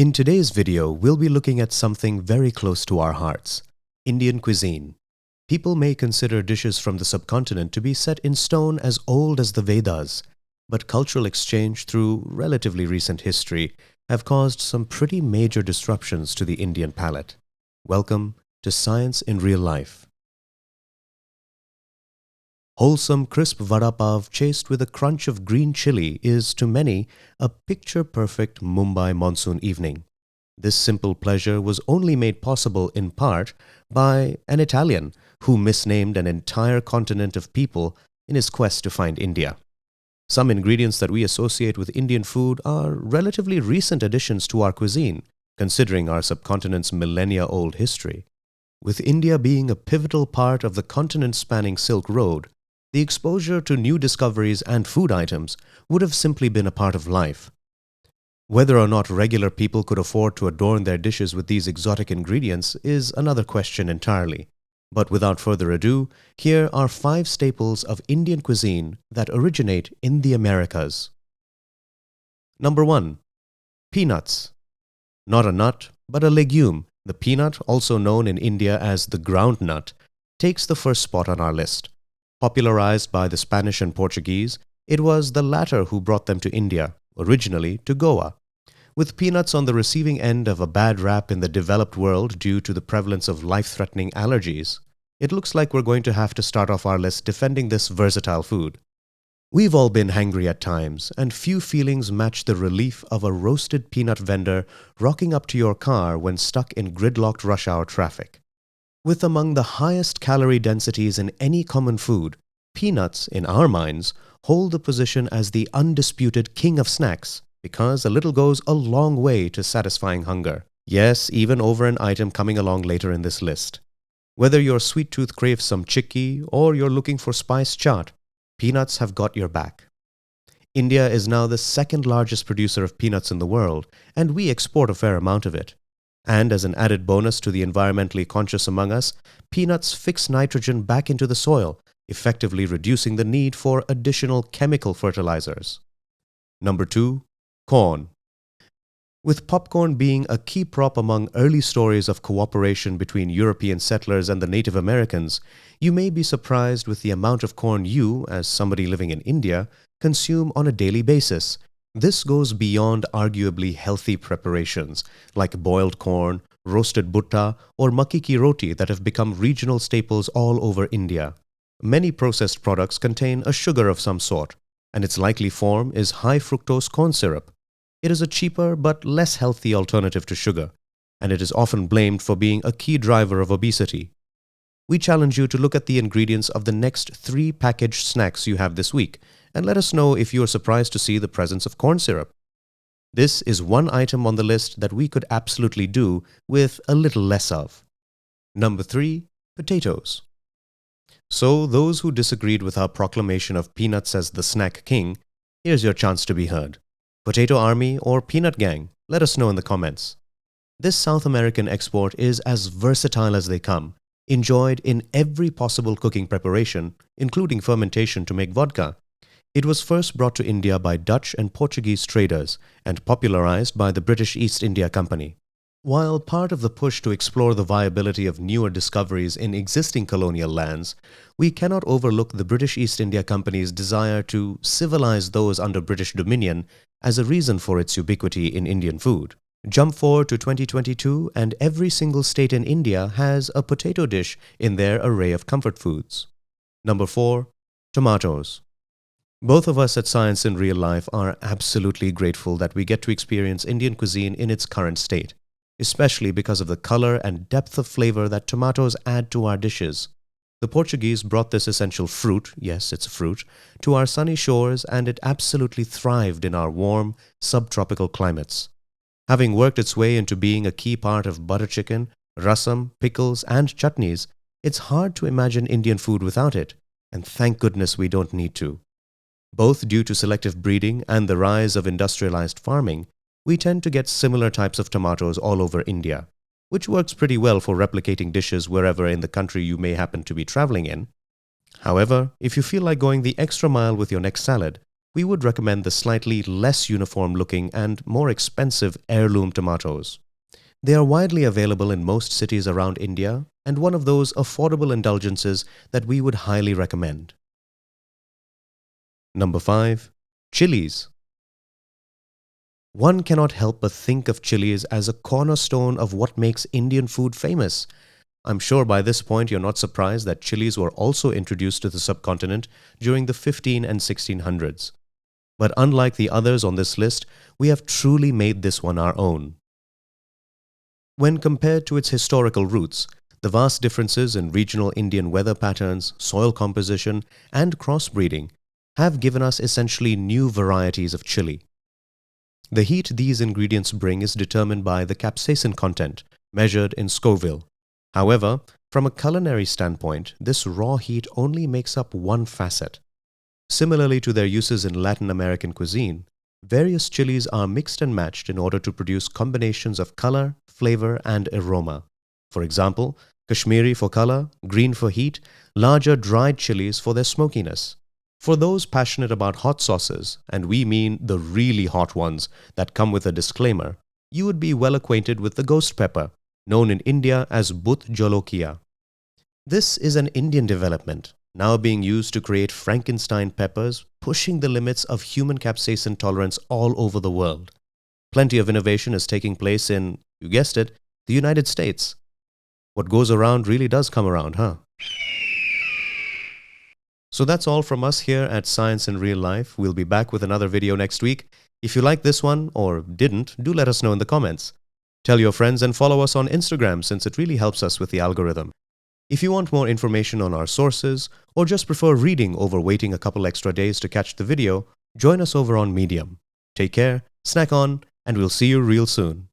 In today's video, we'll be looking at something very close to our hearts: Indian cuisine. People may consider dishes from the subcontinent to be set in stone as old as the Vedas, but cultural exchange through relatively recent history have caused some pretty major disruptions to the Indian palate. Welcome to Science in Real Life. Wholesome, crisp vada pav chased with a crunch of green chili is, to many, a picture-perfect Mumbai monsoon evening. This simple pleasure was only made possible in part by an Italian who misnamed an entire continent of people in his quest to find India. Some ingredients that we associate with Indian food are relatively recent additions to our cuisine, considering our subcontinent's millennia-old history. With India being a pivotal part of the continent-spanning Silk Road, the exposure to new discoveries and food items would have simply been a part of life. Whether or not regular people could afford to adorn their dishes with these exotic ingredients is another question entirely. But without further ado, here are 5 staples of Indian cuisine that originate in the Americas. Number 1. Peanuts. Not a nut, but a legume, the peanut, also known in India as the groundnut, takes the first spot on our list. Popularized by the Spanish and Portuguese, it was the latter who brought them to India, originally to Goa. With peanuts on the receiving end of a bad rap in the developed world due to the prevalence of life-threatening allergies, it looks like we're going to have to start off our list defending this versatile food. We've all been hangry at times, and few feelings match the relief of a roasted peanut vendor rocking up to your car when stuck in gridlocked rush hour traffic. With among the highest calorie densities in any common food, peanuts, in our minds, hold the position as the undisputed king of snacks because a little goes a long way to satisfying hunger. Yes, even over an item coming along later in this list. Whether your sweet tooth craves some chikki or you're looking for spice chaat, peanuts have got your back. India is now the second largest producer of peanuts in the world, and we export a fair amount of it. And as an added bonus to the environmentally conscious among us, peanuts fix nitrogen back into the soil, effectively reducing the need for additional chemical fertilizers. Number 2. Corn. With popcorn being a key prop among early stories of cooperation between European settlers and the Native Americans, you may be surprised with the amount of corn you, as somebody living in India, consume on a daily basis. This goes beyond arguably healthy preparations like boiled corn, roasted bhutta, or makki ki roti that have become regional staples all over India. Many processed products contain a sugar of some sort, and its likely form is high fructose corn syrup. It is a cheaper but less healthy alternative to sugar, and it is often blamed for being a key driver of obesity. We challenge you to look at the ingredients of the next 3 packaged snacks you have this week, and let us know if you are surprised to see the presence of corn syrup. This is one item on the list that we could absolutely do with a little less of. Number 3. Potatoes. So, those who disagreed with our proclamation of peanuts as the snack king, here's your chance to be heard. Potato Army or Peanut Gang? Let us know in the comments. This South American export is as versatile as they come, enjoyed in every possible cooking preparation, including fermentation to make vodka. It was first brought to India by Dutch and Portuguese traders and popularized by the British East India Company. While part of the push to explore the viability of newer discoveries in existing colonial lands, we cannot overlook the British East India Company's desire to civilize those under British dominion as a reason for its ubiquity in Indian food. Jump forward to 2022 and every single state in India has a potato dish in their array of comfort foods. Number 4. Tomatoes. Both of us at Science in Real Life are absolutely grateful that we get to experience Indian cuisine in its current state, especially because of the color and depth of flavor that tomatoes add to our dishes. The Portuguese brought this essential fruit, yes, it's a fruit, to our sunny shores, and it absolutely thrived in our warm, subtropical climates. Having worked its way into being a key part of butter chicken, rasam, pickles, and chutneys, it's hard to imagine Indian food without it, and thank goodness we don't need to. Both due to selective breeding and the rise of industrialized farming, we tend to get similar types of tomatoes all over India, which works pretty well for replicating dishes wherever in the country you may happen to be traveling in. However, if you feel like going the extra mile with your next salad, we would recommend the slightly less uniform looking and more expensive heirloom tomatoes. They are widely available in most cities around India and one of those affordable indulgences that we would highly recommend. Number 5. Chilies. One cannot help but think of chilies as a cornerstone of what makes Indian food famous. I'm sure by this point you're not surprised that chilies were also introduced to the subcontinent during the 15 and 1600s. But unlike the others on this list, we have truly made this one our own. When compared to its historical roots, the vast differences in regional Indian weather patterns, soil composition, and crossbreeding have given us essentially new varieties of chili. The heat these ingredients bring is determined by the capsaicin content, measured in Scoville. However, from a culinary standpoint, this raw heat only makes up one facet. Similarly to their uses in Latin American cuisine, various chilies are mixed and matched in order to produce combinations of color, flavor, and aroma. For example, Kashmiri for color, green for heat, larger dried chilies for their smokiness. For those passionate about hot sauces, and we mean the really hot ones that come with a disclaimer, you would be well acquainted with the ghost pepper, known in India as Bhut Jolokia. This is an Indian development, now being used to create Frankenstein peppers, pushing the limits of human capsaicin tolerance all over the world. Plenty of innovation is taking place in, you guessed it, the United States. What goes around really does come around, huh? So that's all from us here at Science in Real Life. We'll be back with another video next week. If you liked this one, or didn't, do let us know in the comments. Tell your friends and follow us on Instagram since it really helps us with the algorithm. If you want more information on our sources, or just prefer reading over waiting a couple extra days to catch the video, join us over on Medium. Take care, snack on, and we'll see you real soon.